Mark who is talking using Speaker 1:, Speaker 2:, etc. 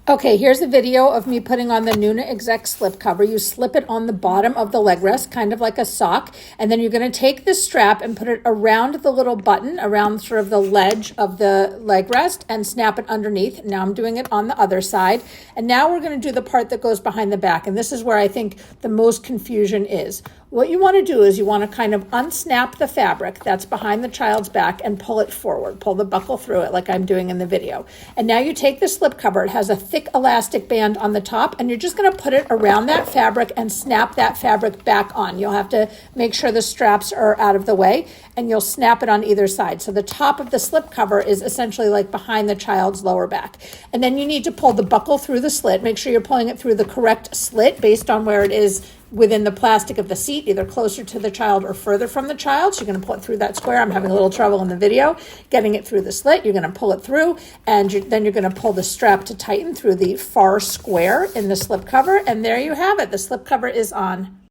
Speaker 1: Okay, here's a video of me putting on the Nuna Exec Slipcover. You slip it on the bottom of the leg rest, kind of like a sock, and then you're going to take the strap and put it around the little button, around sort of the ledge of the leg rest, and snap it underneath. Now I'm doing it on the other side. And now we're going to do the part that goes behind the back, and this is where I think the most confusion is. What you want to do is you want to kind of unsnap the fabric that's behind the child's back and pull it forward. Pull the buckle through it like I'm doing in the video. And now you take the slipcover. It has a thick elastic band on the top, and you're just going to put it around that fabric and snap that fabric back on. You'll have to make sure the straps are out of the way, and you'll snap it on either side. So the top of the slipcover is essentially like behind the child's lower back. And then you need to pull the buckle through the slit. Make sure you're pulling it through the correct slit based on where it is within the plastic of the seat, either closer to the child or further from the child. So you're going to pull it through that square. I'm having a little trouble in the video getting it through the slit. You're going to pull it through, and then you're going to pull the strap to tighten through the far square in the slipcover. And there you have it. The slipcover is on.